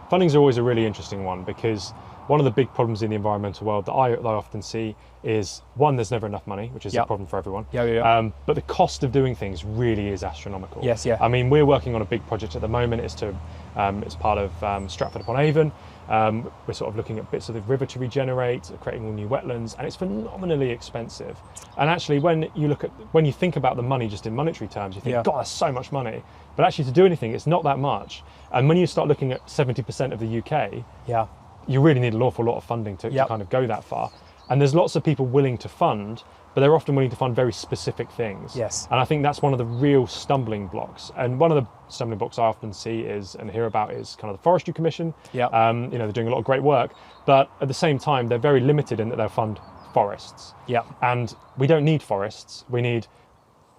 Funding's always a really interesting one, because one of the big problems in the environmental world that I often see is, one, there's never enough money, which is a problem for everyone. But the cost of doing things really is astronomical. Yes, yeah. I mean, we're working on a big project at the moment. It's part of Stratford-upon-Avon. We're sort of looking at bits of the river to regenerate, creating all new wetlands, and it's phenomenally expensive. And actually, when you think about the money just in monetary terms, you think, God, that's so much money. But actually, to do anything, it's not that much. And when you start looking at 70% of the UK, you really need an awful lot of funding to kind of go that far. And there's lots of people willing to fund, but they're often willing to fund very specific things. Yes. And I think that's one of the real stumbling blocks. And one of the stumbling blocks I often see and hear about is kind of the Forestry Commission. They're doing a lot of great work, but at the same time, they're very limited in that they'll fund forests. And we don't need forests. We need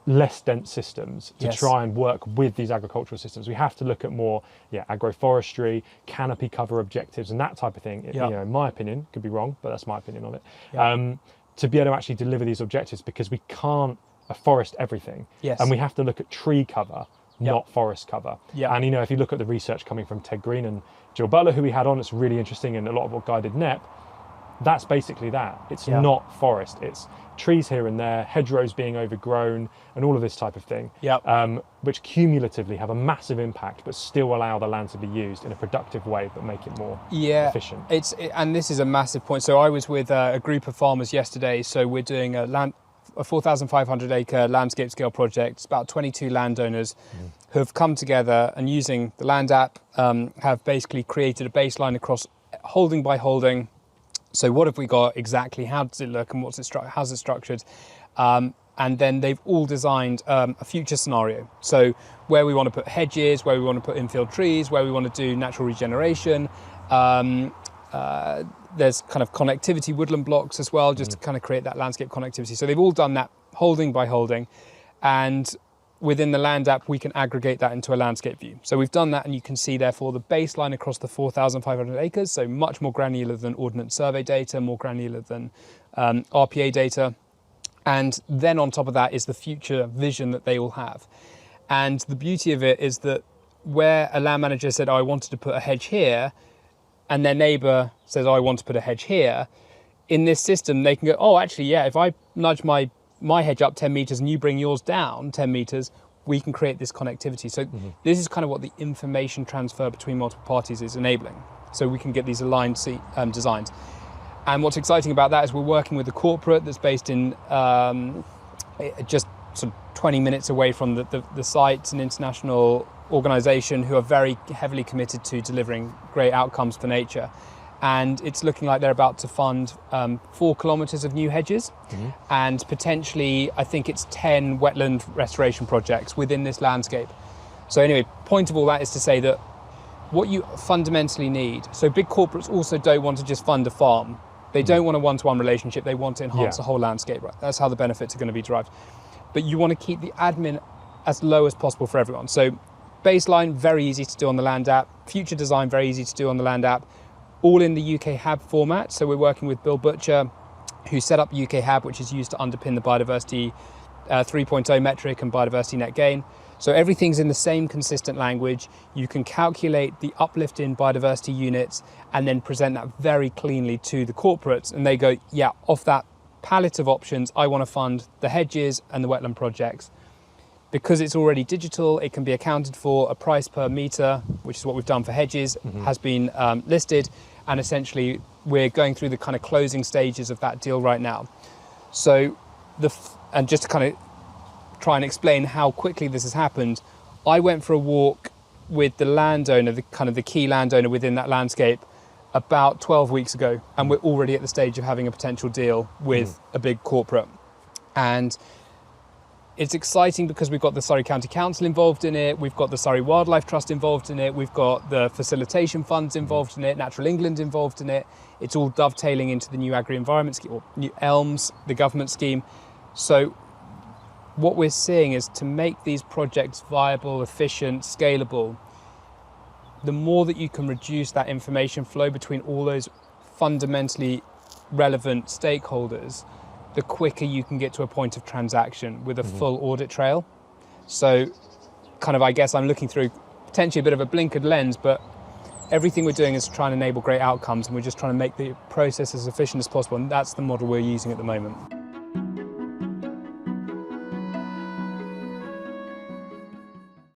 less dense systems to try and work with these agricultural systems. We have to look at more agroforestry, canopy cover objectives, and that type of thing. In my opinion, could be wrong, but that's my opinion on it. To be able to actually deliver these objectives, because we can't afforest everything. And we have to look at tree cover, not forest cover. And if you look at the research coming from Ted Green and Jill Butler, who we had on, it's really interesting, and a lot of what guided NEP, that's basically that. It's not forest, it's trees here and there, hedgerows being overgrown, and all of this type of thing, which cumulatively have a massive impact, but still allow the land to be used in a productive way, but make it more efficient. And this is a massive point. So I was with a group of farmers yesterday. So we're doing a 4,500 acre landscape scale project. It's about 22 landowners who have come together and, using the Land app, have basically created a baseline across holding by holding. So what have we got exactly? How does it look, and how's it structured? And then they've all designed a future scenario. So where we want to put hedges, where we want to put infield trees, where we want to do natural regeneration. There's kind of connectivity woodland blocks as well, just to kind of create that landscape connectivity. So they've all done that holding by holding. And within the Land app, we can aggregate that into a landscape view. So we've done that, and you can see, therefore, the baseline across the 4,500 acres, so much more granular than Ordnance Survey data, more granular than RPA data. And then on top of that is the future vision that they all have. And the beauty of it is that where a land manager said, I wanted to put a hedge here, and their neighbour says, I want to put a hedge here, in this system, they can go, oh, actually, if I nudge my hedge up 10 metres and you bring yours down 10 metres, we can create this connectivity. So this is kind of what the information transfer between multiple parties is enabling. So we can get these aligned designs. And what's exciting about that is we're working with a corporate that's based in just sort of 20 minutes away from the site. It's an international organisation who are very heavily committed to delivering great outcomes for nature. And it's looking like they're about to fund 4 kilometres of new hedges, and potentially, I think it's 10 wetland restoration projects within this landscape. So anyway, point of all that is to say that what you fundamentally need, so big corporates also don't want to just fund a farm. They don't want a one-to-one relationship. They want to enhance the whole landscape. Right? That's how the benefits are going to be derived. But you want to keep the admin as low as possible for everyone. So baseline, very easy to do on the Land app. Future design, very easy to do on the Land app. All in the UK Hab format. So we're working with Bill Butcher, who set up UK Hab, which is used to underpin the biodiversity 3.0 metric and biodiversity net gain. So everything's in the same consistent language. You can calculate the uplift in biodiversity units and then present that very cleanly to the corporates. And they go, off that palette of options, I want to fund the hedges and the wetland projects. Because it's already digital, it can be accounted for. A price per metre, which is what we've done for hedges, has been listed. And essentially, we're going through the kind of closing stages of that deal right now. So, and just to kind of try and explain how quickly this has happened, I went for a walk with the landowner, the key landowner within that landscape, about 12 weeks ago. And we're already at the stage of having a potential deal with a big corporate. And it's exciting because we've got the Surrey County Council involved in it, we've got the Surrey Wildlife Trust involved in it, we've got the facilitation funds involved in it, Natural England involved in it. It's all dovetailing into the new agri-environment scheme, or new ELMS, the government scheme. So what we're seeing is, to make these projects viable, efficient, scalable, the more that you can reduce that information flow between all those fundamentally relevant stakeholders, the quicker you can get to a point of transaction with a full audit trail. So kind of, I guess I'm looking through potentially a bit of a blinkered lens, but everything we're doing is to try and enable great outcomes, and we're just trying to make the process as efficient as possible, and that's the model we're using at the moment.